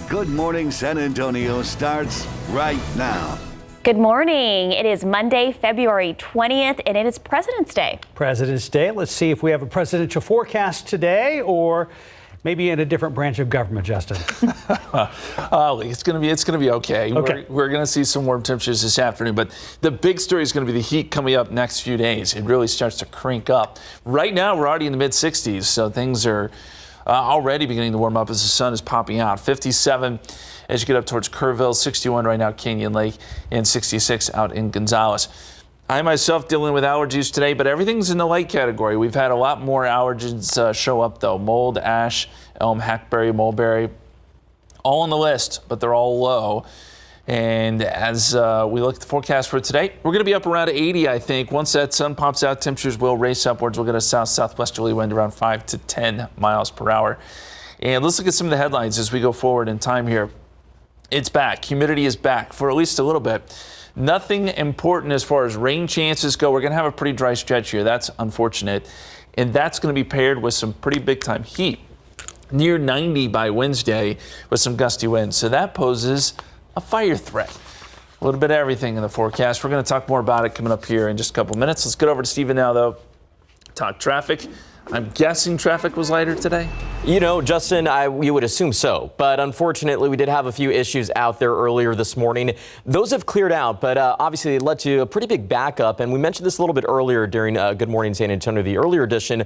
Good Morning San Antonio starts right now. Good morning. It is Monday, February 20th, and it is President's Day. President's Day. Let's see if we have a presidential forecast today, or maybe in a different branch of government, Justin. It's going to be okay. We're going to see some warm temperatures this afternoon, but the big story is going to be the heat coming up next few days. It really starts to crank up. Right now, we're already in the mid 60s, so things are already beginning to warm up as the sun is popping out. 57 as you get up towards Kerrville, 61 right now, Canyon Lake, and 66 out in Gonzales. I myself dealing with allergies today, but everything's in the light category. We've had a lot more allergens show up though. Mold, ash, elm, hackberry, mulberry, all on the list, but they're all low. And as we look at the forecast for today, we're going to be up around 80, I think. Once that sun pops out, temperatures will race upwards. We'll get a south-southwesterly wind around 5 to 10 miles per hour. And let's look at some of the headlines as we go forward in time here. It's back. Humidity is back for at least a little bit. Nothing important as far as rain chances go. We're going to have a pretty dry stretch here. That's unfortunate. And that's going to be paired with some pretty big-time heat. Near 90 by Wednesday with some gusty winds. So that poses a fire threat. A little bit of everything in the forecast. We're going to talk more about it coming up here in just a couple minutes. Let's get over to Steven now, though. Talk traffic. I'm guessing traffic was lighter today? You know, Justin, you would assume so. But unfortunately, we did have a few issues out there earlier this morning. Those have cleared out, but obviously it led to a pretty big backup. And we mentioned this a little bit earlier during Good Morning San Antonio, the earlier edition.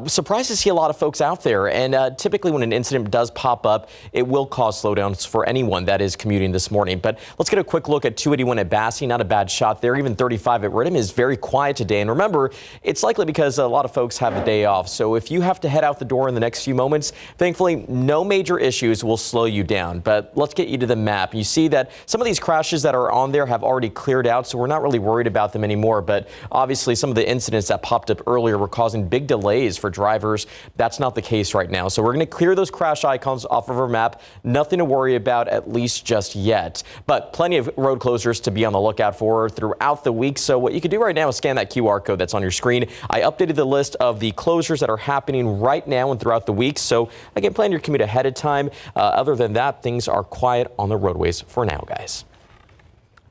Surprised to see a lot of folks out there. And typically when an incident does pop up, it will cause slowdowns for anyone that is commuting this morning. But let's get a quick look at 281 at Basse. Not a bad shot there. Even 35 at Ridham is very quiet today. And remember, it's likely because a lot of folks have a day off. So if you have to head out the door in the next few moments, thankfully, no major issues will slow you down. But let's get you to the map. You see that some of these crashes that are on there have already cleared out, so we're not really worried about them anymore. But obviously, some of the incidents that popped up earlier were causing big delays for drivers. That's not the case right now. So we're going to clear those crash icons off of our map. Nothing to worry about, at least just yet. But plenty of road closures to be on the lookout for throughout the week. So what you can do right now is scan that QR code that's on your screen. I updated the list of the closures that are happening right now and throughout the week. So again, plan your commute ahead of time. Other than that, things are quiet on the roadways for now, guys.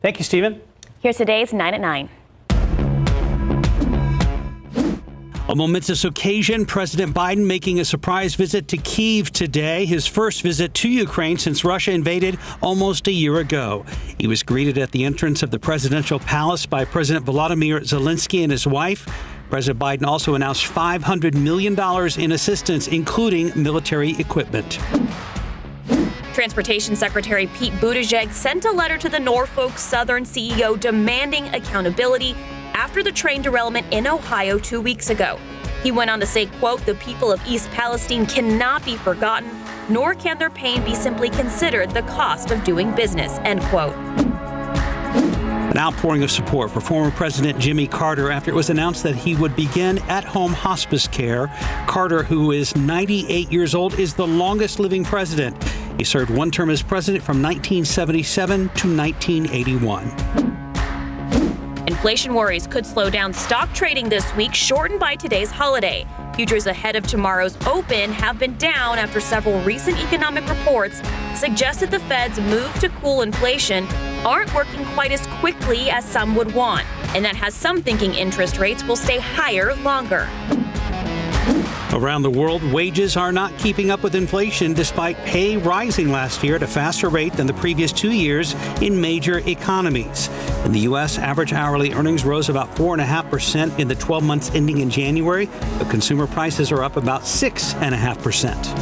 Thank you, Stephen. Here's today's 9 at 9. A momentous occasion, President Biden making a surprise visit to Kyiv today, his first visit to Ukraine since Russia invaded almost a year ago. He was greeted at the entrance of the presidential palace by President Volodymyr Zelensky and his wife. President Biden also announced $500 million in assistance, including military equipment. Transportation Secretary Pete Buttigieg sent a letter to the Norfolk Southern CEO demanding accountability after the train derailment in Ohio 2 weeks ago. He went on to say, quote, "The people of East Palestine cannot be forgotten, nor can their pain be simply considered the cost of doing business," end quote. An outpouring of support for former President Jimmy Carter after it was announced that he would begin at-home hospice care. Carter, who is 98 years old, is the longest living president. He served one term as president from 1977 to 1981. Inflation worries could slow down stock trading this week, shortened by today's holiday. Futures ahead of tomorrow's open have been down after several recent economic reports suggested the Fed's move to cool inflation aren't working quite as quickly as some would want, and that has some thinking interest rates will stay higher longer. Around the world, wages are not keeping up with inflation despite pay rising last year at a faster rate than the previous 2 years in major economies. In the U.S., average hourly earnings rose about 4.5% in the 12 months ending in January, but consumer prices are up about 6.5%.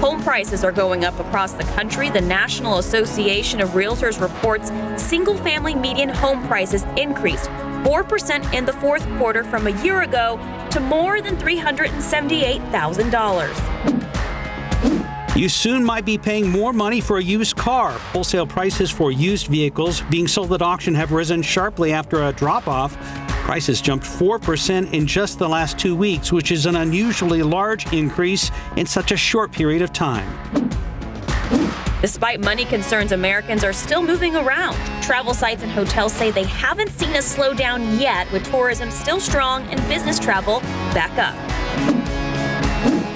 Home prices are going up across the country. The National Association of Realtors reports single-family median home prices increased 4% in the fourth quarter from a year ago to more than $378,000. You soon might be paying more money for a used car. Wholesale prices for used vehicles being sold at auction have risen sharply after a drop-off. Prices jumped 4% in just the last 2 weeks, which is an unusually large increase in such a short period of time. Despite money concerns, Americans are still moving around. Travel sites and hotels say they haven't seen a slowdown yet, with tourism still strong and business travel back up.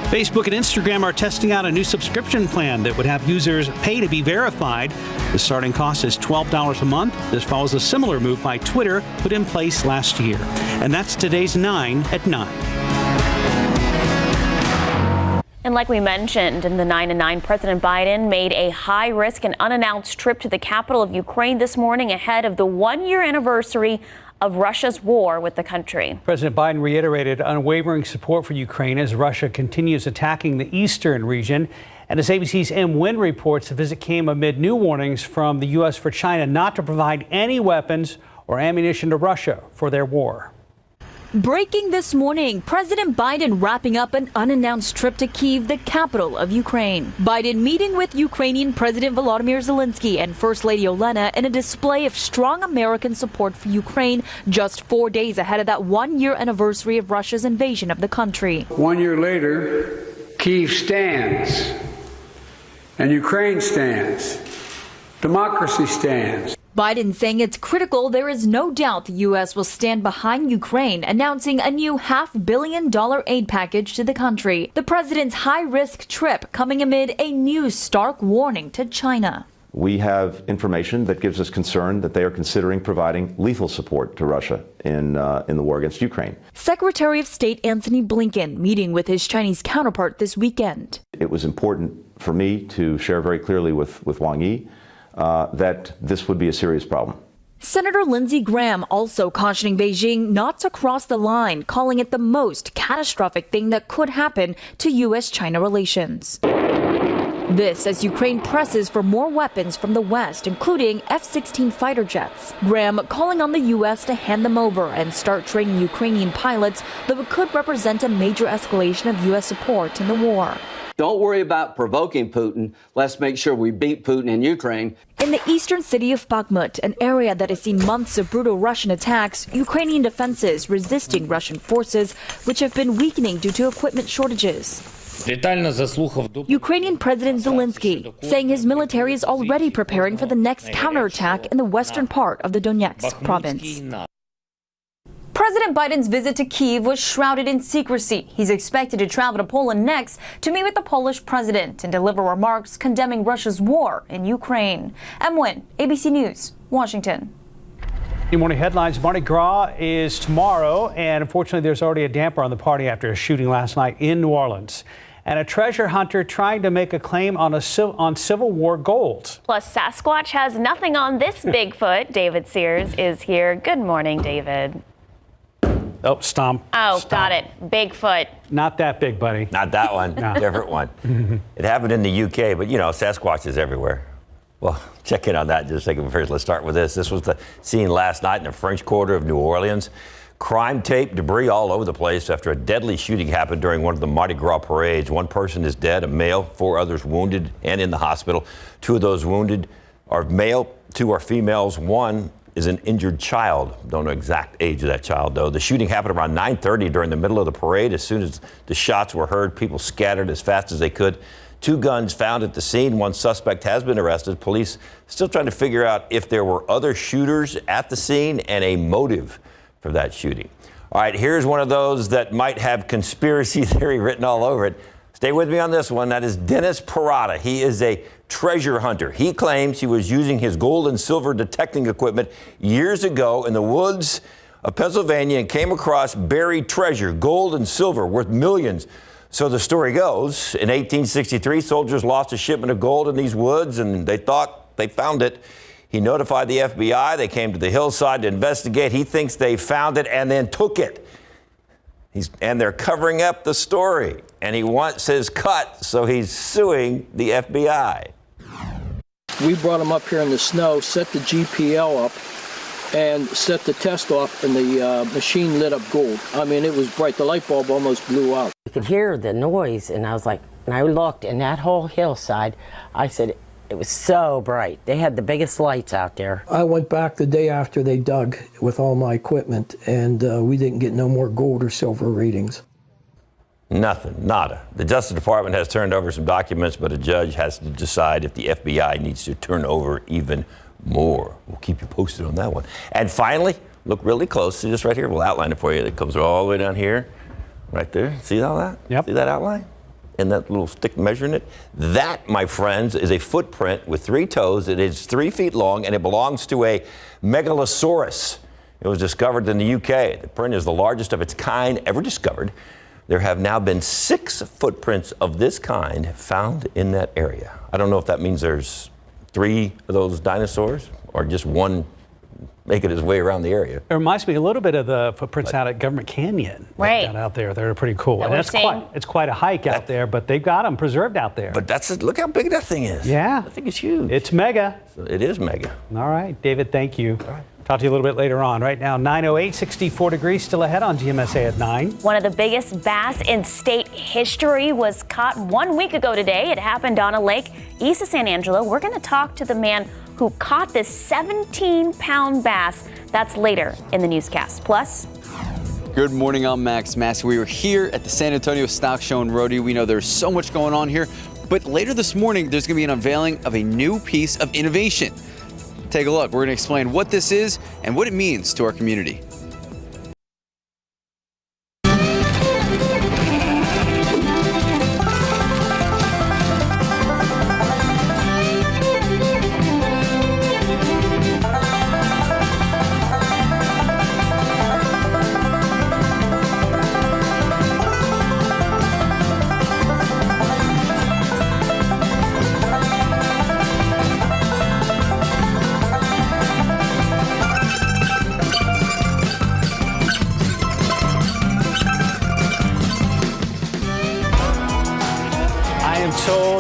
Facebook and Instagram are testing out a new subscription plan that would have users pay to be verified. The starting cost is $12 a month. This follows a similar move by Twitter put in place last year. And that's today's 9 at 9. And like we mentioned in the 9 at 9, President Biden made a high-risk and unannounced trip to the capital of Ukraine this morning ahead of the one-year anniversary of Russia's war with the country. President Biden reiterated unwavering support for Ukraine as Russia continues attacking the eastern region. And as ABC's M. Wynn reports, the visit came amid new warnings from the U.S. for China not to provide any weapons or ammunition to Russia for their war. Breaking this morning, President Biden wrapping up an unannounced trip to Kyiv, the capital of Ukraine. Biden meeting with Ukrainian President Volodymyr Zelensky and First Lady Olena in a display of strong American support for Ukraine just 4 days ahead of that one-year anniversary of Russia's invasion of the country. 1 year later, Kyiv stands, and Ukraine stands. Democracy stands. Biden saying it's critical there is no doubt the U.S. will stand behind Ukraine, announcing a new $500 million aid package to the country. The president's high-risk trip coming amid a new stark warning to China. We have information that gives us concern that they are considering providing lethal support to Russia in the war against Ukraine. Secretary of State Antony Blinken meeting with his Chinese counterpart this weekend. It was important for me to share very clearly with Wang Yi that this would be a serious problem. Senator Lindsey Graham also cautioning Beijing not to cross the line, calling it the most catastrophic thing that could happen to U.S.-China relations. This as Ukraine presses for more weapons from the West, including F-16 fighter jets. Graham calling on the U.S. to hand them over and start training Ukrainian pilots, though it could represent a major escalation of U.S. support in the war. Don't worry about provoking Putin. Let's make sure we beat Putin in Ukraine. In the eastern city of Bakhmut, an area that has seen months of brutal Russian attacks, Ukrainian defenses resisting Russian forces, which have been weakening due to equipment shortages. Ukrainian President Zelensky saying his military is already preparing for the next counterattack in the western part of the Donetsk province. President Biden's visit to Kyiv was shrouded in secrecy. He's expected to travel to Poland next to meet with the Polish president and deliver remarks condemning Russia's war in Ukraine. M. Wynn, ABC News, Washington. Good morning headlines. Mardi Gras is tomorrow, and unfortunately there's already a damper on the party after a shooting last night in New Orleans. And a treasure hunter trying to make a claim on Civil War gold. Plus, Sasquatch has nothing on this Bigfoot. David Sears is here. Good morning, David. Oh, stomp. Oh, stomp. got it. Bigfoot. Not that big, buddy. Not that one. No. Different one. It happened in the UK, but you know, Sasquatch is everywhere. Well, check in on that in just a second. First, let's start with this. This was the scene last night in the French Quarter of New Orleans. Crime tape, debris all over the place after a deadly shooting happened during one of the Mardi Gras parades. One person is dead, a male, 4 others wounded and in the hospital. 2 of those wounded are male, 2 are females, 1 is an injured child. Don't know exact age of that child, though. The shooting happened around 9:30 during the middle of the parade. As soon as the shots were heard, people scattered as fast as they could. 2 guns found at the scene. 1 suspect has been arrested. Police still trying to figure out if there were other shooters at the scene and a motive for that shooting. All right, here's one of those that might have conspiracy theory written all over it. Stay with me on this one. That is Dennis Parada. He is a treasure hunter. He claims he was using his gold and silver detecting equipment years ago in the woods of Pennsylvania and came across buried treasure, gold and silver worth millions. So the story goes, in 1863, soldiers lost a shipment of gold in these woods and they thought they found it. He notified the FBI. They came to the hillside to investigate. He thinks they found it and then took it. And they're covering up the story. And he wants his cut, so he's suing the FBI. We brought him up here in the snow, set the GPL up, and set the test off, and the machine lit up gold. I mean, it was bright. The light bulb almost blew out. You could hear the noise, and I was like, and I looked, and that whole hillside, I said, it was so bright. They had the biggest lights out there. I went back the day after they dug with all my equipment, and we didn't get no more gold or silver readings. Nothing, nada. The Justice Department has turned over some documents, but a judge has to decide if the FBI needs to turn over even more. We'll keep you posted on that one. And finally, look really close to this right here. We'll outline it for you. It comes all the way down here, right there. See all that? Yep. See that outline? and that little stick measuring it, that, my friends, is a footprint with 3 toes. It is 3 feet long, and it belongs to a megalosaurus. It was discovered in the UK. The print is the largest of its kind ever discovered. There have now been 6 footprints of this kind found in that area. I don't know if that means there's 3 of those dinosaurs or just one making his way around the area. It reminds me a little bit of the footprints out at Government Canyon. Right. Got out there. They're pretty cool. And That it's quite a hike out there, but they've got them preserved out there. But look how big that thing is. Yeah. I think it's huge. It's mega. It is mega. All right, David, thank you. All right. Talk to you a little bit later on. Right now, 9:08, 64 degrees, still ahead on GMSA at 9. One of the biggest bass in state history was caught 1 week ago today. It happened on a lake east of San Angelo. We're going to talk to the man who caught this 17-pound bass. That's later in the newscast. Plus, good morning, I'm Max Massey. We are here at the San Antonio Stock Show and Rodeo. We know there's so much going on here, but later this morning, there's going to be an unveiling of a new piece of innovation. Take a look. We're going to explain what this is and what it means to our community.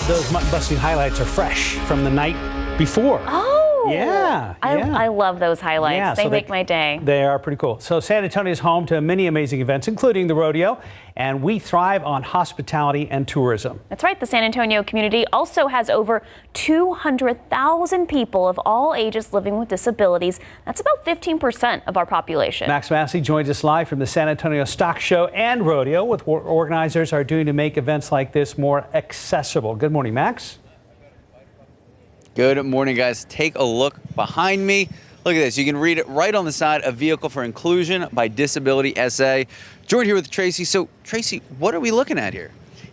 Those mutton busting highlights are fresh from the night before. Oh, yeah. I love those highlights. Yeah, they so make my day. They are pretty cool. So San Antonio is home to many amazing events, including the rodeo, and we thrive on hospitality and tourism. That's right. The San Antonio community also has over 200,000 people of all ages living with disabilities. That's about 15% of our population. Max Massey joins us live from the San Antonio Stock Show and Rodeo with what organizers are doing to make events like this more accessible. Good morning, Max. Good morning, guys. Take a look behind me. Look at this. You can read it right on the side, A Vehicle for Inclusion by Disability SA. Joined here with Tracy. So, Tracy, what are we looking at here?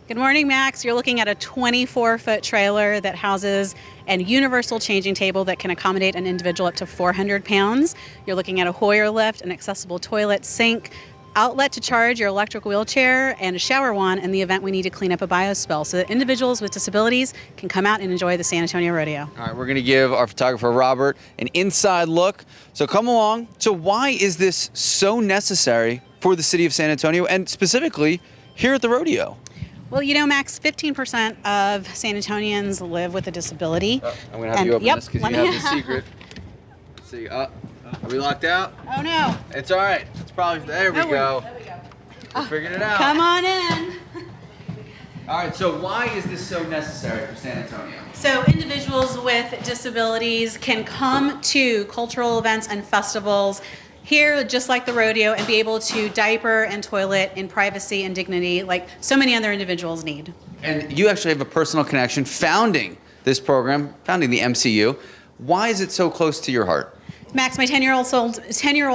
Good morning, Max. You're looking at a 24-foot trailer that houses a universal changing table that can accommodate an individual up to 400 pounds. You're looking at a Hoyer lift, an accessible toilet, sink, outlet to charge your electric wheelchair, and a shower wand in the event we need to clean up a biospill, so that individuals with disabilities can come out and enjoy the San Antonio Rodeo. All right, we're going to give our photographer Robert an inside look. So come along. So why is this so necessary for the city of San Antonio and specifically here at the rodeo? Well, you know, Max, 15% of San Antonians live with a disability. I'm going to have you open this because you have the secret. Let's see. Are we locked out? Oh, no. It's all right. It's probably, there we go. We figured it out. Come on in. All right, so why is this so necessary for San Antonio? So individuals with disabilities can come to cultural events and festivals here, just like the rodeo, and be able to diaper and toilet in privacy and dignity like so many other individuals need. And you actually have a personal connection founding this program, founding the MCU. Why is it so close to your heart? Max, my 10-year-old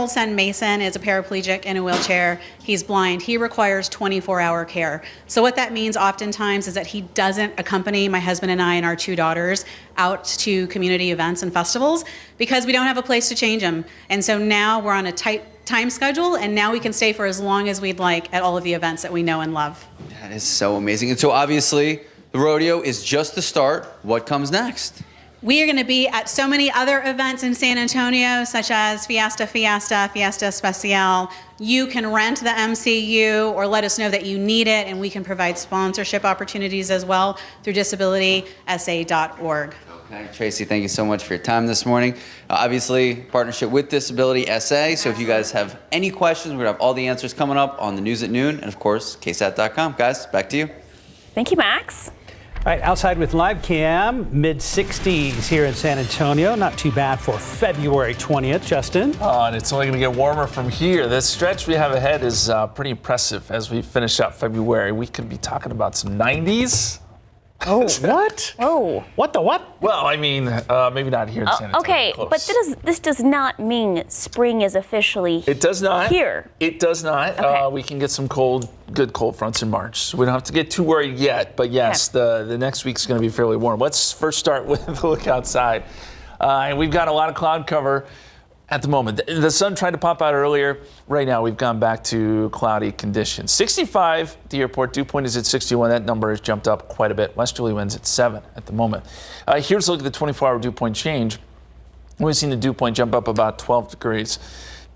son Mason is a paraplegic in a wheelchair. He's blind. He requires 24-hour care. So what that means oftentimes is that he doesn't accompany my husband and I and our 2 daughters out to community events and festivals because we don't have a place to change him. And so now we're on a tight time schedule, and now we can stay for as long as we'd like at all of the events that we know and love. That is so amazing. And so obviously the rodeo is just the start. What comes next? We are going to be at so many other events in San Antonio, such as Fiesta Especial. You can rent the MCU or let us know that you need it, and we can provide sponsorship opportunities as well through disabilitysa.org. Okay, Tracy, thank you so much for your time this morning. Obviously, partnership with Disability SA, so if you guys have any questions, we're going to have all the answers coming up on the news at noon, and of course, KSAT.com. Guys, back to you. Thank you, Max. All right, outside with live cam, mid-60s here in San Antonio. Not too bad for February 20th, Justin. Oh, and it's only going to get warmer from here. This stretch we have ahead is pretty impressive as we finish up February. We could be talking about some 90s Oh, what? Oh. What the what? Well, I mean, maybe not here in San Antonio. Okay, Close. but this does not mean spring is officially It does not. here. It does not. Okay. We can get some good cold fronts in March. So we don't have to get too worried yet. But yes, the next week's going to be fairly warm. Let's first start with the look outside. And we've got a lot of cloud cover at the moment. The sun tried to pop out earlier. Right now, we've gone back to cloudy conditions. 65 at the airport. Dew point is at 61. That number has jumped up quite a bit. Westerly winds at 7 at the moment. Here's a look at the 24-hour dew point change. We've seen the dew point jump up about 12 degrees.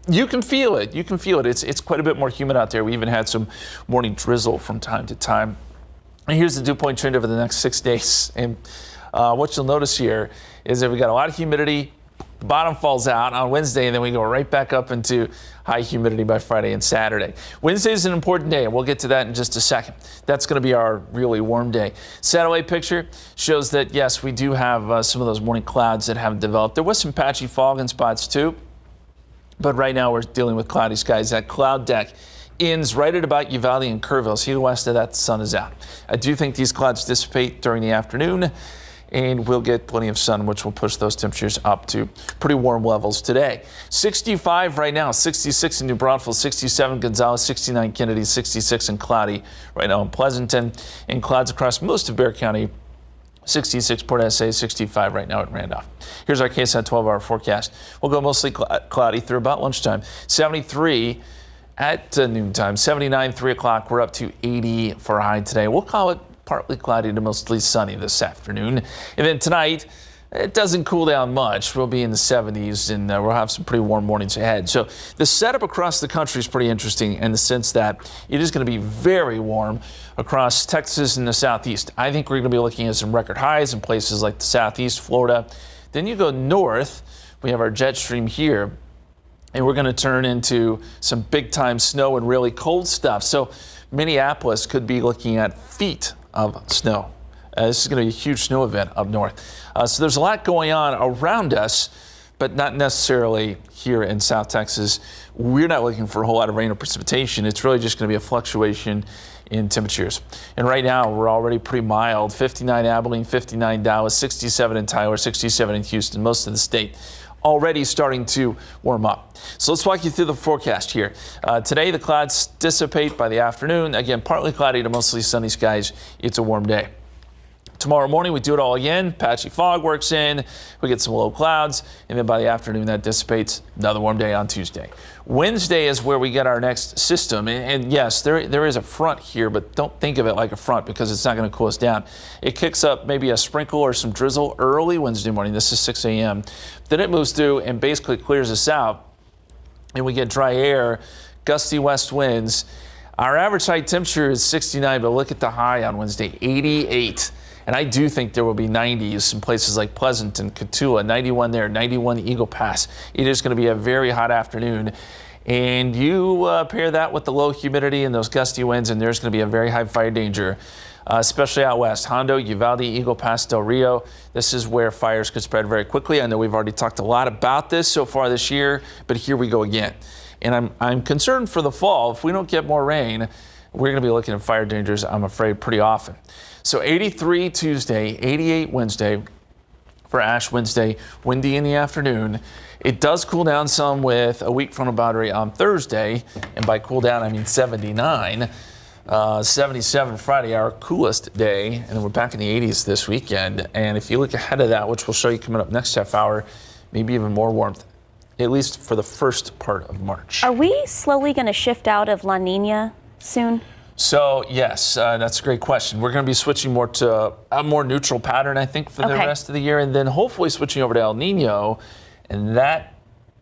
You can feel it. You can feel it. It's quite a bit more humid out there. We even had some morning drizzle from time to time. And here's the dew point trend over the next 6 days. And what you'll notice here is that we got a lot of humidity. The bottom falls out on Wednesday, and then we go right back up into high humidity by Friday and Saturday. Wednesday is an important day, and we'll get to that in just a second. That's going to be our really warm day. Satellite picture shows that, yes, we do have some of those morning clouds that have developed. There was some patchy fog in spots, too. But right now we're dealing with cloudy skies. That cloud deck ends right at about Uvalde and Kerrville. See, west of that, the sun is out. I do think these clouds dissipate during the afternoon, and we'll get plenty of sun, which will push those temperatures up to pretty warm levels today. 65 right now, 66 in New Braunfels, 67 Gonzales, 69 Kennedy, 66 and cloudy right now in Pleasanton, and clouds across most of Bexar County. 66 Port SA, 65 right now at Randolph. Here's our KSAT 12-hour forecast. We'll go mostly cloudy through about lunchtime. 73 at noontime, 79, 3 o'clock. We're up to 80 for a high today. We'll call it partly cloudy to mostly sunny this afternoon. And then tonight, it doesn't cool down much. We'll be in the 70s, and we'll have some pretty warm mornings ahead. So the setup across the country is pretty interesting in the sense that it is going to be very warm across Texas and the southeast. I think we're going to be looking at some record highs in places like the southeast, Florida. Then you go north, we have our jet stream here, and we're going to turn into some big-time snow and really cold stuff. So Minneapolis could be looking at feet of snow. This is going to be a huge snow event up north. So there's a lot going on around us, but not necessarily here in South Texas. We're not looking for a whole lot of rain or precipitation. It's really just going to be a fluctuation in temperatures. And right now, we're already pretty mild. 59 Abilene, 59 Dallas, 67 in Tyler, 67 in Houston, most of the state already starting to warm up. So let's walk you through the forecast here. Today, the clouds dissipate by the afternoon. Again, partly cloudy to mostly sunny skies. It's a warm day. Tomorrow morning, we do it all again. Patchy fog works in. We get some low clouds. And then by the afternoon, that dissipates. Another warm day on Tuesday. Wednesday is where we get our next system. And yes, there is a front here, but don't think of it like a front because it's not going to cool us down. It kicks up maybe a sprinkle or some drizzle early Wednesday morning. This is 6 a.m. Then it moves through and basically clears us out. And we get dry air, gusty west winds. Our average high temperature is 69, but look at the high on Wednesday, 88. And I do think there will be 90s in places like Pleasanton, Cotulla, 91 there, 91 Eagle Pass. It is going to be a very hot afternoon. And you pair that with the low humidity and those gusty winds, and there's going to be a very high fire danger, especially out west. Hondo, Uvalde, Eagle Pass, Del Rio. This is where fires could spread very quickly. I know we've already talked a lot about this so far this year, but here we go again. And I'm concerned for the fall. If we don't get more rain, we're going to be looking at fire dangers, I'm afraid, pretty often. So 83 Tuesday, 88 Wednesday for Ash Wednesday, windy in the afternoon. It does cool down some with a weak frontal boundary on Thursday. And by cool down, I mean 79. 77 Friday, our coolest day. And then we're back in the 80s this weekend. And if you look ahead of that, which we'll show you coming up next half hour, maybe even more warmth, at least for the first part of March. Are we slowly going to shift out of La Nina soon? So, yes, that's a great question. We're going to be switching more to a more neutral pattern, I think, for the rest of the year, and then hopefully switching over to El Nino, and that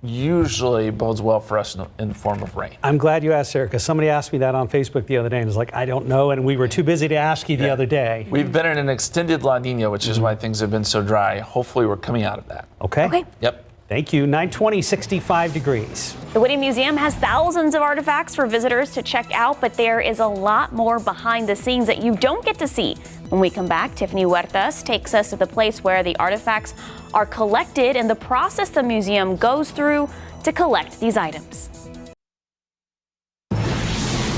usually bodes well for us in the form of rain. I'm glad you asked, Sarah, because somebody asked me that on Facebook the other day, and was like, I don't know, and we were too busy to ask you the other day. We've been in an extended La Nina, which is why things have been so dry. Hopefully we're coming out of that. Okay. Yep. Thank you. 920, 65 degrees. The Whitty Museum has thousands of artifacts for visitors to check out, but there is a lot more behind the scenes that you don't get to see. When we come back, Tiffany Huertas takes us to the place where the artifacts are collected and the process the museum goes through to collect these items.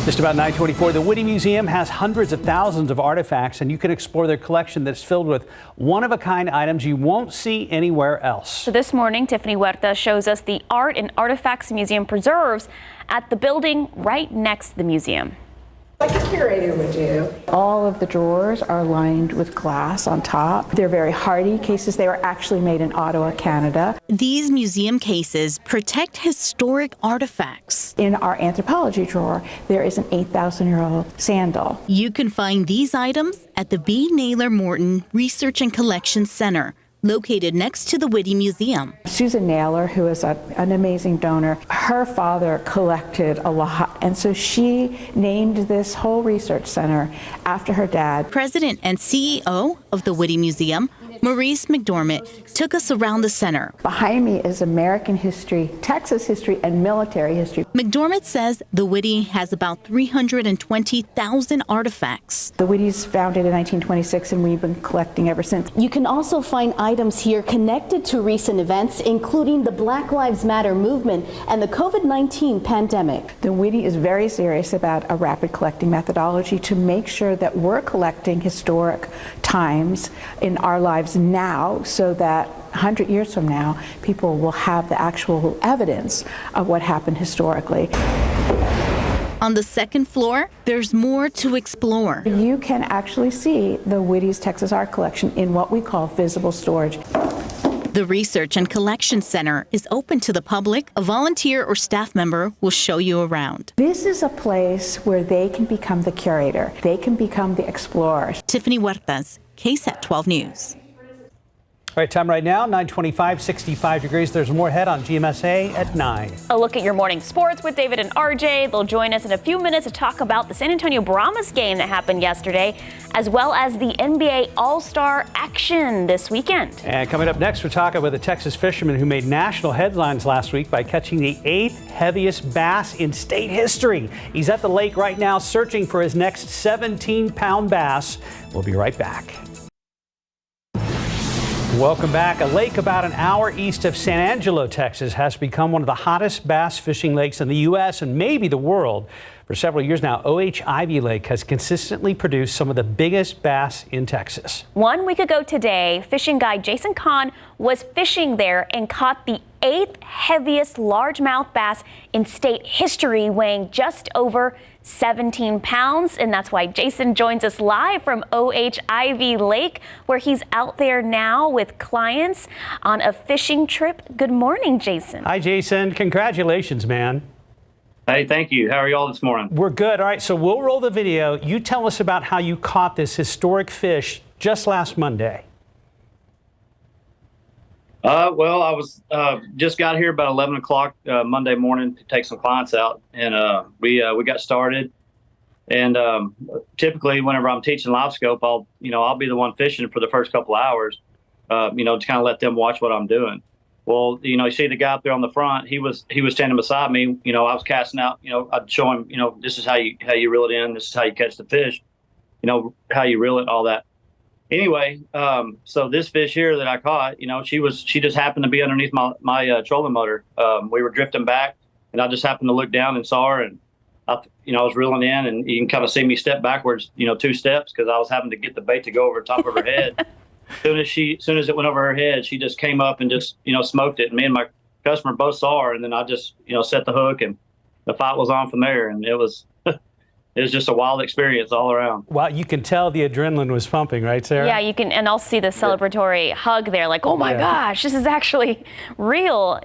Just about 9:24. The Whitty Museum has hundreds of thousands of artifacts, and you can explore their collection that's filled with one-of-a-kind items you won't see anywhere else. So this morning, Tiffany Huerta shows us the Art and Artifacts Museum preserves at the building right next to the museum. Like a curator would do. All of the drawers are lined with glass on top. They're very hardy cases. They were actually made in Ottawa, Canada. These museum cases protect historic artifacts. In our anthropology drawer, there is an 8,000-year-old sandal. You can find these items at the B. Naylor Morton Research and Collection Center, located next to the Whitty Museum. Susan Naylor, who is an amazing donor, her father collected a lot, and so she named this whole research center after her dad. President and CEO of the Whitty Museum, Maurice McDormand, took us around the center. Behind me is American history, Texas history, and military history. McDormand says the Whitty has about 320,000 artifacts. The Whitty's founded in 1926, and we've been collecting ever since. You can also find items here connected to recent events, including the Black Lives Matter movement and the COVID-19 pandemic. The Whitty is very serious about a rapid collecting methodology to make sure that we're collecting historic times in our lives now, so that 100 years from now, people will have the actual evidence of what happened historically. On the second floor, there's more to explore. You can actually see the Whitty's Texas Art Collection in what we call visible storage. The Research and Collection Center is open to the public. A volunteer or staff member will show you around. This is a place where they can become the curator. They can become the explorer. Tiffany Huertas, KSAT 12 News. All right, time right now, 9:25, 65 degrees. There's more ahead on GMSA at 9. A look at your morning sports with David and RJ. They'll join us in a few minutes to talk about the San Antonio Brahmas game that happened yesterday, as well as the NBA All-Star action this weekend. And coming up next, we're talking with a Texas fisherman who made national headlines last week by catching the 8th heaviest bass in state history. He's at the lake right now searching for his next 17-pound bass. We'll be right back. Welcome back. A lake about an hour east of San Angelo, Texas, has become one of the hottest bass fishing lakes in the U.S. and maybe the world. For several years now, O.H. Ivy Lake has consistently produced some of the biggest bass in Texas. 1 week ago today, fishing guide Jason Kahn was fishing there and caught the 8th heaviest largemouth bass in state history, weighing just over 17 pounds. And that's why Jason joins us live from O.H. Ivy Lake, where he's out there now with clients on a fishing trip. Good morning, Jason. Hi, Jason. Congratulations, man. Hey, thank you. How are y'all this morning? We're good. All right, so we'll roll the video. You tell us about how you caught this historic fish just last Monday. Well, I was just got here about 11 o'clock Monday morning to take some clients out, and we got started. And typically, whenever I'm teaching live scope, I'll be the one fishing for the first couple of hours, to kind of let them watch what I'm doing. Well, you see the guy up there on the front. He was standing beside me. I was casting out. I'd show him. This is how you reel it in. This is how you catch the fish. How you reel it, all that. Anyway, so this fish here that I caught, she just happened to be underneath my trolling motor. We were drifting back, and I just happened to look down and saw her, and I was reeling in, and you can kind of see me step backwards, 2 steps, because I was having to get the bait to go over the top of her head. As soon as it went over her head, she just came up and just smoked it. And me and my customer both saw her, and then I just set the hook, and the fight was on from there, and it was. It was just a wild experience all around. Well, you can tell the adrenaline was pumping, right, Sarah? Yeah, you can, and I'll see the celebratory hug there, like, oh my gosh, this is actually real.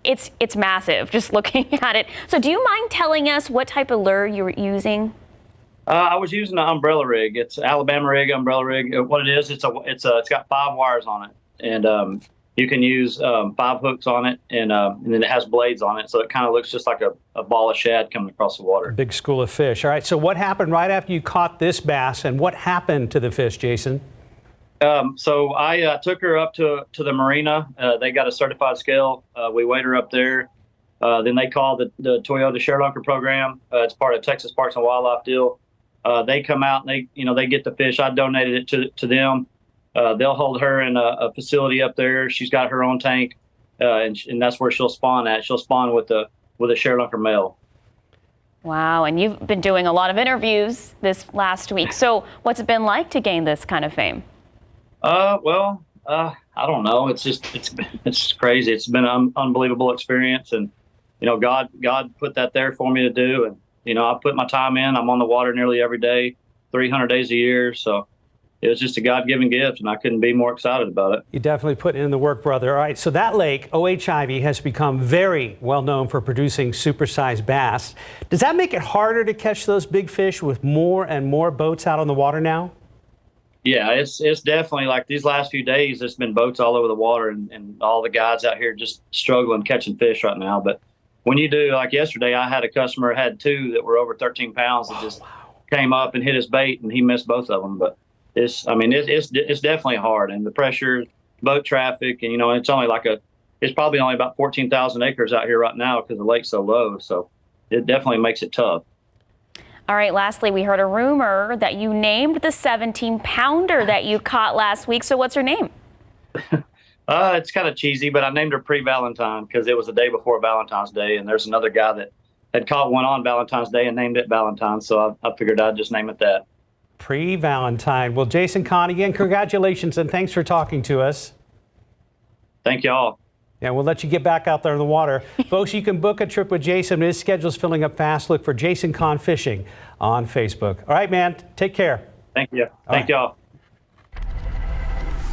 It's massive, just looking at it. So do you mind telling us what type of lure you were using? I was using an umbrella rig. It's an Alabama rig, umbrella rig. What it is, it's got 5 wires on it, and you can use 5 hooks on it, and then it has blades on it, so it kind of looks just like a ball of shad coming across the water. Big school of fish. All right, so what happened right after you caught this bass, and what happened to the fish, Jason? So I took her up to the marina. They got a certified scale. We weighed her up there. Then they called the Toyota ShareLunker program. It's part of Texas Parks and Wildlife deal. They come out and they get the fish. I donated it to them. They'll hold her in a facility up there. She's got her own tank, and that's where she'll spawn at. She'll spawn with a ShareLunker male. Wow, and you've been doing a lot of interviews this last week. So what's it been like to gain this kind of fame? I don't know. It's crazy. It's been an unbelievable experience, and God put that there for me to do, and I put my time in. I'm on the water nearly every day, 300 days a year. So it was just a God-given gift, and I couldn't be more excited about it. You definitely put in the work, brother. All right, so that lake, OH-Ivy, has become very well known for producing supersized bass. Does that make it harder to catch those big fish with more and more boats out on the water now? Yeah, it's definitely like these last few days, there's been boats all over the water, and all the guys out here just struggling catching fish right now. But when you do, like yesterday, I had a customer had 2 that were over 13 pounds that just came up and hit his bait, and he missed both of them. But it's definitely hard, and the pressure, boat traffic, and it's probably only about 14,000 acres out here right now because the lake's so low. So it definitely makes it tough. All right, lastly, we heard a rumor that you named the 17-pounder that you caught last week. So what's her name? It's kind of cheesy, but I named her Pre-Valentine because it was the day before Valentine's Day, and there's another guy that had caught one on Valentine's Day and named it Valentine, so I figured I'd just name it that. Pre-Valentine. Well, Jason Kahn, again, congratulations, and thanks for talking to us. Thank you all. Yeah, we'll let you get back out there in the water. Folks, you can book a trip with Jason. His schedule's filling up fast. Look for Jason Kahn Fishing on Facebook. All right, man. Take care. Thank you. Thank y'all.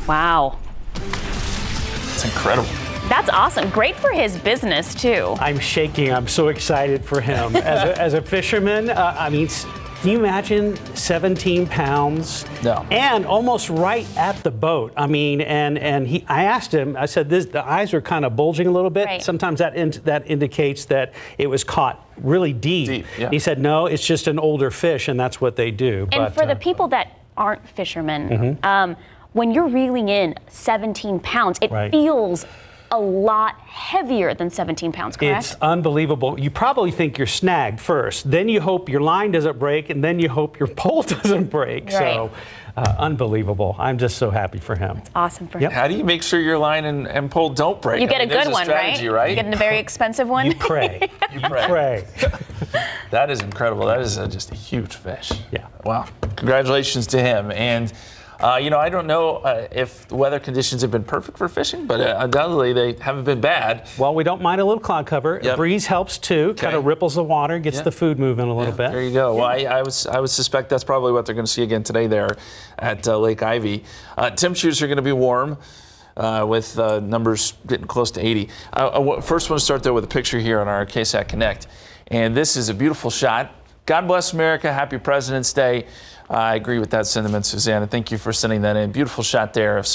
Wow. It's incredible. That's awesome. Great for his business, too. I'm shaking. I'm so excited for him. As a fisherman, can you imagine 17 pounds? No. And almost right at the boat. I asked him, I said, the eyes are kind of bulging a little bit. Right. Sometimes that indicates that it was caught really deep. Yeah. He said, no, it's just an older fish, and that's what they do. And for the people that aren't fishermen, when you're reeling in 17 pounds, it feels a lot heavier than 17 pounds, correct? It's unbelievable. You probably think you're snagged first. Then you hope your line doesn't break, and then you hope your pole doesn't break. Right. So, unbelievable. I'm just so happy for him. It's awesome for him. How do you make sure your line and pole don't break? You get a good one, strategy, right? You get a very expensive one? You pray. You pray. That is incredible. That is just a huge fish. Yeah. Wow. Congratulations to him. And I don't know if the weather conditions have been perfect for fishing, but undoubtedly they haven't been bad. Well, we don't mind a little cloud cover. Yep. A breeze helps too. Okay. Kind of ripples the water, gets the food moving a little bit. There you go. Well, I would suspect that's probably what they're going to see again today there at Lake Ivy. Temperatures are going to be warm. With numbers getting close to 80. First, I want to start there with a picture here on our KSAT Connect. And this is a beautiful shot. God bless America. Happy President's Day. I agree with that sentiment, Susanna. Thank you for sending that in. Beautiful shot there of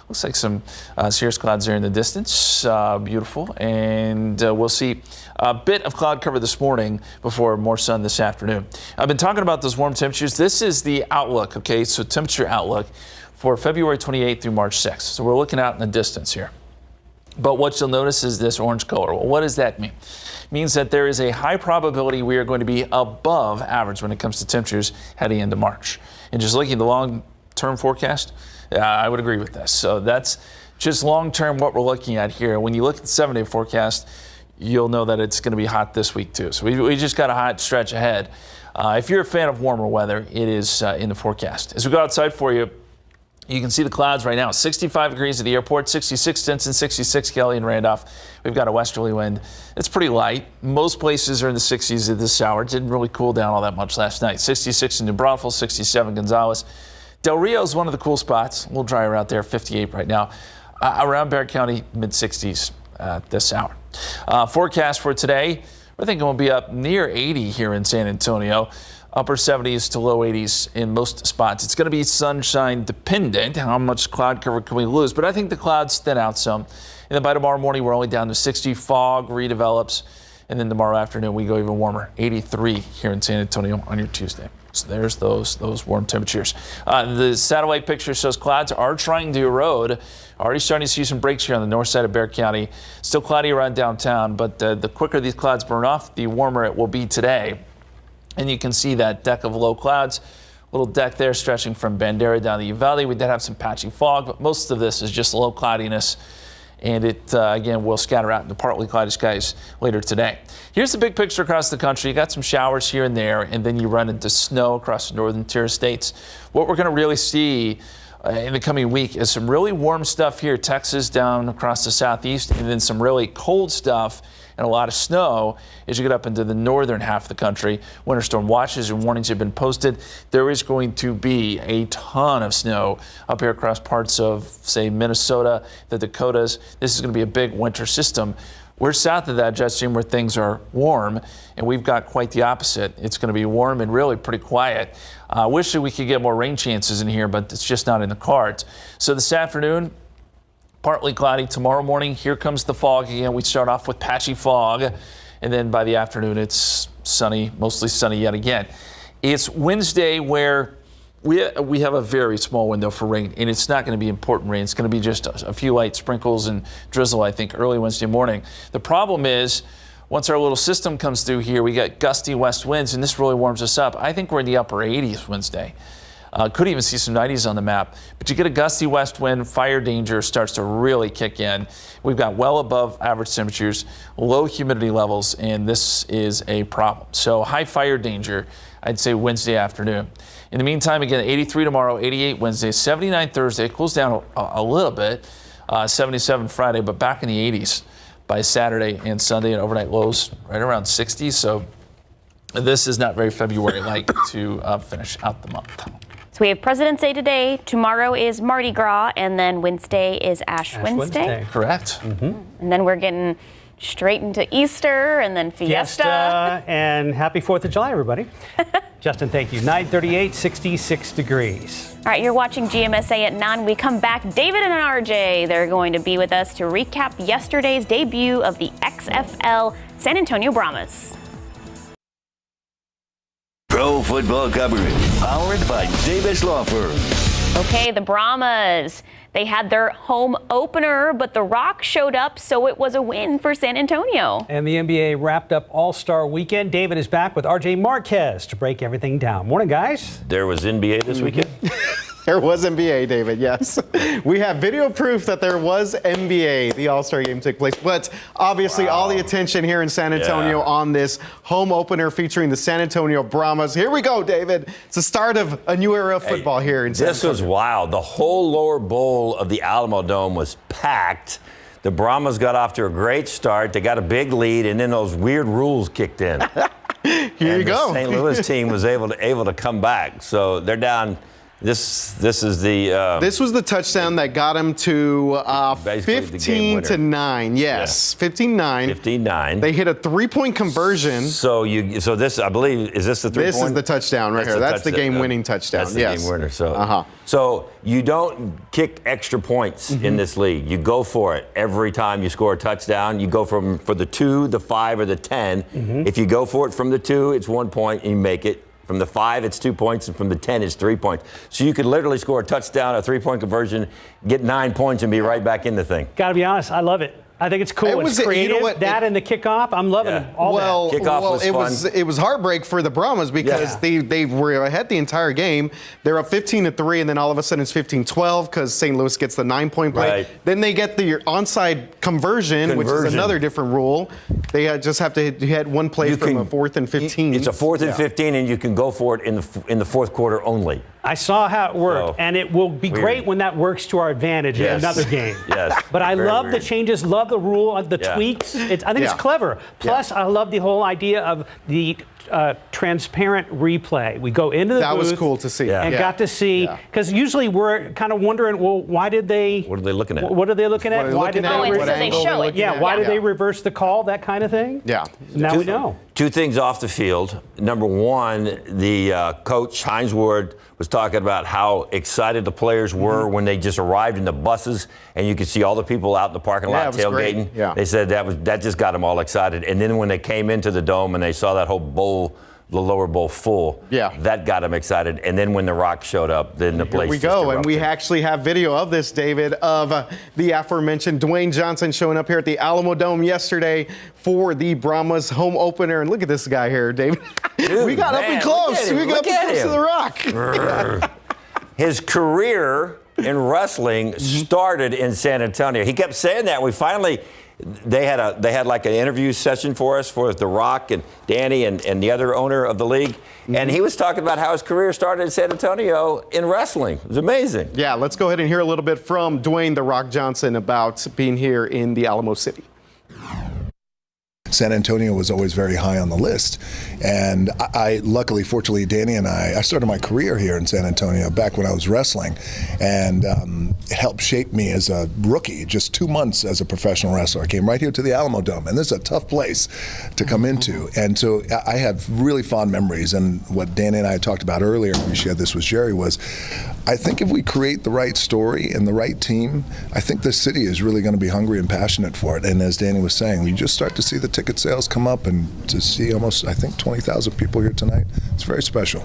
looks like some cirrus clouds there in the distance. Beautiful. And we'll see a bit of cloud cover this morning before more sun this afternoon. I've been talking about those warm temperatures. This is the outlook, okay? So temperature outlook for February 28th through March 6th. So we're looking out in the distance here. But what you'll notice is this orange color. Well, what does that mean? It means that there is a high probability we are going to be above average when it comes to temperatures heading into March. And just looking at the long-term forecast, I would agree with this. So that's just long-term what we're looking at here. When you look at the 7-day forecast, you'll know that it's going to be hot this week too. So we just got a hot stretch ahead. If you're a fan of warmer weather, it is in the forecast. As we go outside for you, you can see the clouds right now. 65 degrees at the airport, 66 Stinson, 66 Kelly and Randolph. We've got a westerly wind. It's pretty light. Most places are in the 60s at this hour. It didn't really cool down all that much last night. 66 in New Braunfels, 67 Gonzales. Del Rio is one of the cool spots. A little drier out there, 58 right now. Around Bexar County, mid-60s this hour. Forecast for today, we're thinking we'll be up near 80 here in San Antonio. Upper 70s to low 80s in most spots. It's going to be sunshine dependent. How much cloud cover can we lose? But I think the clouds thin out some. And then by tomorrow morning, we're only down to 60. Fog redevelops. And then tomorrow afternoon, we go even warmer. 83 here in San Antonio on your Tuesday. So there's those warm temperatures. The satellite picture shows clouds are trying to erode. Already starting to see some breaks here on the north side of Bexar County. Still cloudy around downtown, but the quicker these clouds burn off, the warmer it will be today. And you can see that deck of low clouds, little deck there stretching from Bandera down the Uvalde. We did have some patchy fog, but most of this is just low cloudiness and it, again, will scatter out into partly cloudy skies later today. Here's the big picture across the country. You got some showers here and there, and then you run into snow across the northern tier states. What we're going to really see in the coming week is some really warm stuff here, Texas down across the southeast, and then some really cold stuff and a lot of snow as you get up into the northern half of the country. Winter storm watches and warnings have been posted. There is going to be a ton of snow up here across parts of, say, Minnesota, the Dakotas. This is going to be a big winter system. We're south of that jet stream where things are warm, and we've got quite the opposite. It's going to be warm and really pretty quiet. I wish that we could get more rain chances in here, but it's just not in the cards. So this afternoon, partly cloudy. Tomorrow morning, here comes the fog again. We start off with patchy fog, and then by the afternoon, it's sunny, mostly sunny yet again. It's Wednesday where we have a very small window for rain, and it's not going to be important rain. It's going to be just a few light sprinkles and drizzle, I think, early Wednesday morning. The problem is, once our little system comes through here, we got gusty west winds, and this really warms us up. I think we're in the upper 80s Wednesday. Could even see some 90s on the map. But you get a gusty west wind, fire danger starts to really kick in. We've got well above average temperatures, low humidity levels, and this is a problem. So high fire danger, I'd say Wednesday afternoon. In the meantime, again, 83 tomorrow, 88 Wednesday, 79 Thursday. It cools down a little bit, 77 Friday, but back in the 80s by Saturday and Sunday, and overnight lows right around 60. So this is not very February-like to finish out the month. So we have President's Day today. Tomorrow is Mardi Gras, and then Wednesday is Ash Wednesday. Correct. And then we're getting straight into Easter, and then Fiesta. And happy 4th of July, everybody. Justin, thank you. 9:38, 66 degrees. All right, you're watching GMSA at 9. We come back. David and RJ, they're going to be with us to recap yesterday's debut of the XFL San Antonio Brahmas. Pro football coverage powered by Davis Law Firm. Okay, the Brahmas. They had their home opener, but The Rock showed up, so it was a win for San Antonio. And the NBA wrapped up All-Star Weekend. David is back with RJ Marquez to break everything down. Morning, guys. There was NBA this weekend? There was NBA, David, yes. We have video proof that there was NBA. The All-Star game took place. But obviously all the attention here in San Antonio on this home opener featuring the San Antonio Brahmas. Here we go, David. It's the start of a new era of football here in San Antonio. This was wild. The whole lower bowl of the Alamo Dome was packed. The Brahmas got off to a great start. They got a big lead, and then those weird rules kicked in. Here you go. The St. Louis team was able to come back. So they're down. This is the. This was the touchdown that got him to 15-9. Yes, 15-9. 15-9. They hit a 3-point conversion. So this, I believe, is this the 3-point? This is the touchdown right here. That's the game-winning touchdown. That's the game winner. So, so you don't kick extra points in this league. You go for it every time you score a touchdown. You go for the 2, the 5, or the 10. If you go for it from the 2, it's 1 point and you make it. From the 5, it's 2 points, and from the 10, it's 3 points. So you could literally score a touchdown, a 3-point conversion, get 9 points, and be right back in the thing. Got to be honest, I love it. I think it's cool. It's creative. You know that and the kickoff, I'm loving all that. Kickoff was fun. It was heartbreak for the Brahmas because they were ahead the entire game. They're up 15-3, and then all of a sudden it's 15-12 because St. Louis gets the 9-point play. Right. Then they get the onside conversion, which is another different rule. They just have to hit one play from a 4th and 15. It's a 4th and 15, and you can go for it in the fourth quarter only. I saw how it worked, and it will be great when that works to our advantage in another game. But I love the changes, love the rule, the tweaks. I think it's clever. Plus, I love the whole idea of the transparent replay. We go into the booth. That was cool to see. And got to see, because usually we're kind of wondering, well, why did they? What are they looking at? What are they looking at? Why did they show it? Yeah, why did they reverse the call? That kind of thing. Yeah. Now we know. 2 things off the field. Number one, the coach, Hines Ward, was talking about how excited the players were when they just arrived in the buses, and you could see all the people out in the parking lot tailgating. They said that just got them all excited. And then when they came into the dome and they saw that whole bowl, the lower bowl full, that got them excited. And then when The Rock showed up, then the place just erupted. And we actually have video of this, David, of the aforementioned Dwayne Johnson showing up here at the Alamo Dome yesterday for the Brahmas home opener. And look at this guy here, David. Dude, we got up and close. We got up and close to The Rock. His career in wrestling started in San Antonio. He kept saying that. They had like an interview session for us for The Rock and Danny and the other owner of the league. And he was talking about how his career started in San Antonio in wrestling. It was amazing. Yeah, let's go ahead and hear a little bit from Dwayne The Rock Johnson about being here in the Alamo City. San Antonio was always very high on the list. And I luckily, fortunately, Danny and I started my career here in San Antonio back when I was wrestling. And it helped shape me as a rookie, just 2 months as a professional wrestler. I came right here to the Alamo Dome, and this is a tough place to come into. And so I have really fond memories. And what Danny and I talked about earlier, we shared this with Jerry, was I think if we create the right story and the right team, I think this city is really going to be hungry and passionate for it. And as Danny was saying, we just start to see the ticket sales come up, and to see almost, I think, 20,000 people here tonight, it's very special.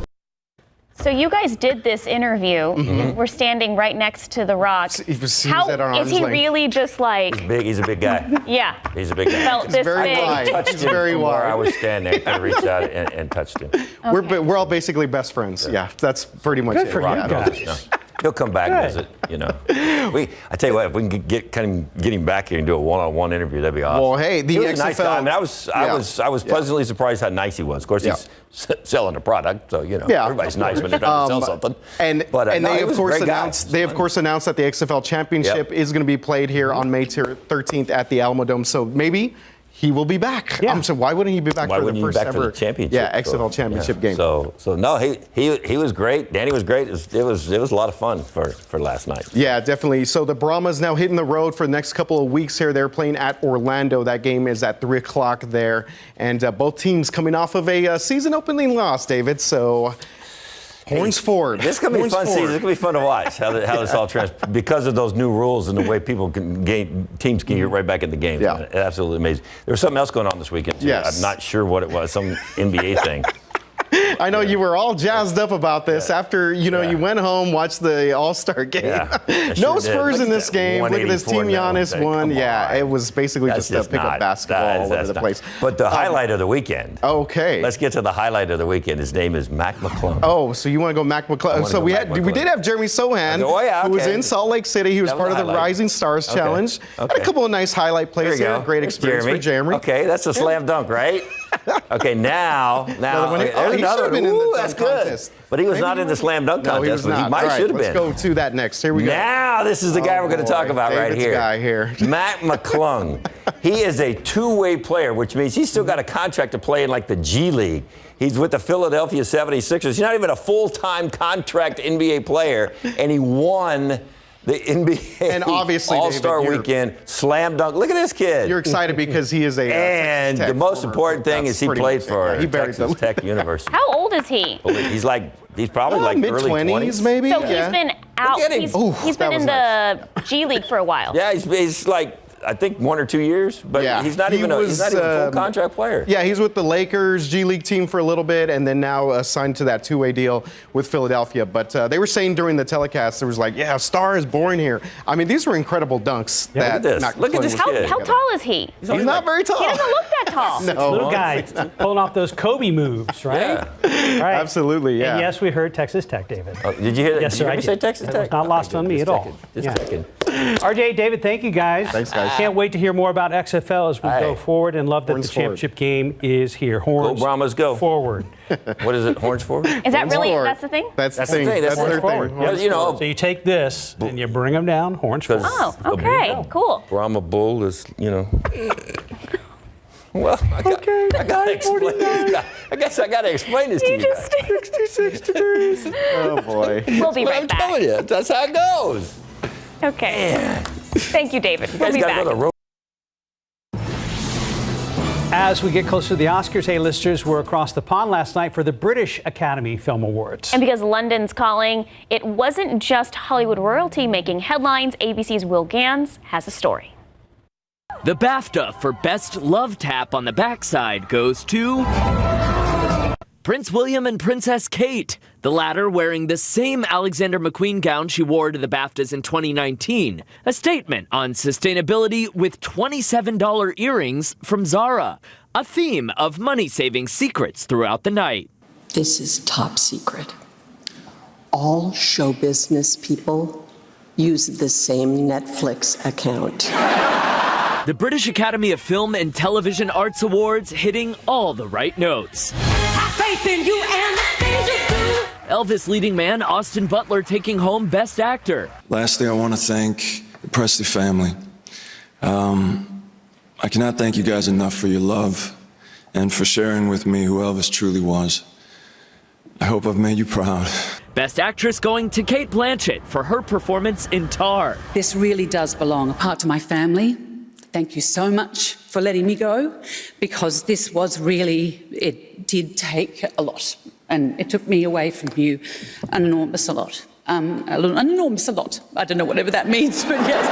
So you guys did this interview. We're standing right next to The Rock. He was at our arm's is he length. really just like? He's big. He's a big guy. Yeah. He's a big guy. Felt this very big. wide. Touched He's him very from where wide. I was standing. I could have reached out and touched him. We're all basically best friends. Yeah, that's pretty much Good it. for Yeah, you I don't guys. think- He'll come back and visit, you know. I tell you what, if we can get him back here and do a one-on-one interview, that'd be awesome. Well, hey, the he was a nice XFL guy. I mean, I was pleasantly surprised how nice he was. Of course, he's selling a product, so you know everybody's nice when they're trying to sell something. But they of course announced announced that the XFL Championship is going to be played here on May 13th at the Alamo Dome. So maybe he will be back. So why wouldn't he be back for the first ever championship? XFL Championship game? So no, he was great. Danny was great. It was a lot of fun for last night. Yeah, definitely. So the Brahmas now hitting the road for the next couple of weeks here. They're playing at Orlando. That game is at 3 o'clock there. And both teams coming off of a season opening loss, David. So horns forward. This is going to be a fun season. It's going to be fun to watch how this all transpires because of those new rules and the way teams can get right back in the game. Yeah. Absolutely amazing. There was something else going on this weekend, too. Yes. I'm not sure what it was, some NBA thing. I know you were all jazzed up about this after, you went home, watched the All-Star game. No Spurs in this game. Look at this team Giannis won. Yeah, it was basically just a pickup basketball all over the place. But the highlight of the weekend. Okay. Let's get to the highlight of the weekend. His name is Mac McClung. Oh, so you want to go Mac McClung? So we did have Jeremy Sohan, who was in Salt Lake City. He was part of the Rising Stars Challenge. Had a couple of nice highlight plays here. Great experience for Jeremy. Okay, that's a slam dunk, right? Okay, now he should have been in the that's dunk good. contest. But he was not in the slam dunk contest. He was not. He might should have been. Let's go to that next. Here we go. Now this is the guy we're going to talk about right here. Guy here. Mac McClung. He is a two-way player, which means he's still got a contract to play in like the G League. He's with the Philadelphia 76ers. He's not even a full-time contract NBA player, and he won the NBA and obviously, All-Star Weekend slam dunk. Look at this kid. You're excited because he is a and the most important thing is he played for Texas Tech University. How old is he? He's probably like early 20s, maybe. So he's been out. He's been in the G League for a while. Yeah, he's like, I think 1 or 2 years, but he's not even a full contract player. Yeah, he's with the Lakers G League team for a little bit, and then now assigned to that two-way deal with Philadelphia. But they were saying during the telecast, there was like, Star is born here. I mean, these were incredible dunks. Look at this kid. How tall is he? He's not very tall. He doesn't look that tall. No. Little guy pulling off those Kobe moves, right? Yeah. Right. Absolutely, yeah. And yes, we heard Texas Tech, David. Oh, did you hear that? Yes, did sir, you hear I me say did. Texas Tech? It was not lost on me at all. Just checking. RJ, David, thank you guys. Thanks, guys. Can't wait to hear more about XFL as we go forward, and love that Horns the championship game is here. Horns Go Brahmas, go forward. What is it? Horns forward? Is that really? That's the thing? That's the thing. That's their thing. Yeah, you know. So you take this and you bring them down, horns forward. Oh, okay, cool. Brahma Bull is, Well, I guess I got to explain this to you guys. 66 degrees. Oh, boy. We'll be right back. I'm telling you, that's how it goes. Okay. Man. Thank you, David. We'll be You guys back. gotta go to the road. As we get closer to the Oscars, A-listers were across the pond last night for the British Academy Film Awards. And because London's calling, it wasn't just Hollywood royalty making headlines. ABC's Will Gans has a story. The BAFTA for Best Love Tap on the backside goes to Prince William and Princess Kate, the latter wearing the same Alexander McQueen gown she wore to the BAFTAs in 2019. A statement on sustainability with $27 earrings from Zara. A theme of money-saving secrets throughout the night. This is top secret. All show business people use the same Netflix account. The British Academy of Film and Television Arts Awards hitting all the right notes. Have faith in you and the things you do. Elvis leading man Austin Butler taking home Best Actor. Lastly, I want to thank the Presley family. I cannot thank you guys enough for your love and for sharing with me who Elvis truly was. I hope I've made you proud. Best Actress going to Cate Blanchett for her performance in Tar. This really does belong a part to my family. Thank you so much for letting me go, because this was really, it did take a lot, and it took me away from you an enormous lot. An enormous lot. I don't know whatever that means, but yes,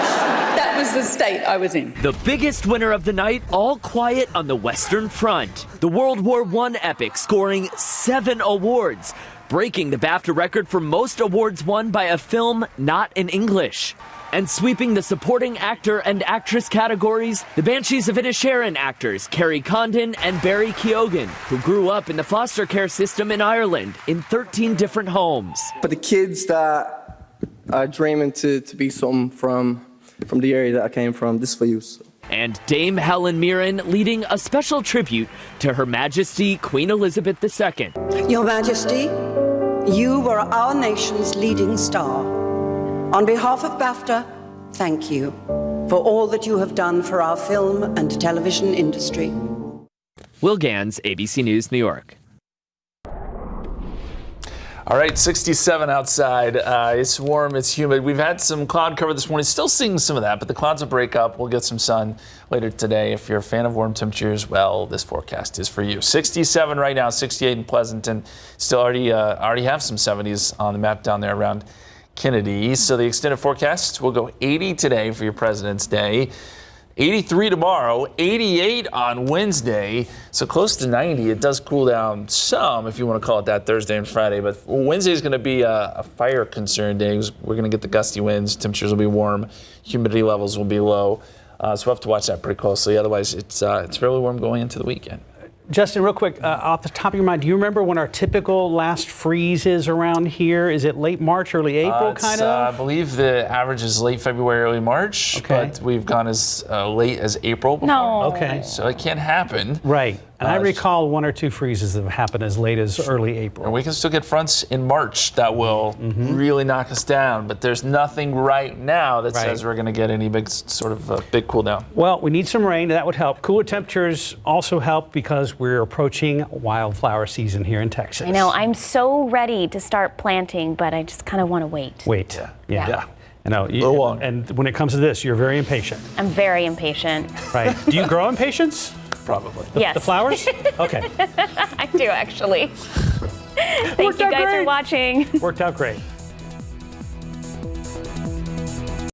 that was the state I was in. The biggest winner of the night, All Quiet on the Western Front. The World War I epic scoring 7 awards, breaking the BAFTA record for most awards won by a film not in English. And sweeping the supporting actor and actress categories, the Banshees of Inisherin actors Kerry Condon and Barry Keoghan, who grew up in the foster care system in Ireland in 13 different homes. For the kids that are dreaming to be something from the area that I came from, this is for you. And Dame Helen Mirren leading a special tribute to Her Majesty Queen Elizabeth II. Your Majesty, you were our nation's leading star. On behalf of BAFTA, thank you for all that you have done for our film and television industry. Will Gans, ABC News, New York. All right, 67 outside. It's warm, it's humid. We've had some cloud cover this morning. Still seeing some of that, but the clouds will break up. We'll get some sun later today. If you're a fan of warm temperatures, well, this forecast is for you. 67 right now, 68 in Pleasanton. Still already have some 70s on the map down there around Kennedy. So the extended forecast will go 80 today for your President's Day, 83 tomorrow, 88 on Wednesday, so close to 90. It does cool down some, if you want to call it that, Thursday and Friday, but Wednesday is going to be a fire concern day. We're going to get the gusty winds, temperatures will be warm, humidity levels will be low, so we'll have to watch that pretty closely. Otherwise, it's fairly warm going into the weekend. Justin, real quick, off the top of your mind, do you remember when our typical last freeze is around here? Is it late March, early April, kind of? I believe the average is late February, early March, but we've gone as late as April before. No. Okay. So it can happen. Right. And I recall 1 or 2 freezes that have happened as late as early April. And we can still get fronts in March that will really knock us down, but there's nothing right now that says we're going to get any big big cool down. Well, we need some rain. That would help. Cooler temperatures also help because we're approaching wildflower season here in Texas. I know. I'm so ready to start planting, but I just kind of want to wait. Yeah. I know. And when it comes to this, you're very impatient. I'm very impatient. Right. Do you grow impatience? Probably. Yes. The flowers? Okay. I do, actually. Thank you guys for watching. Worked out great.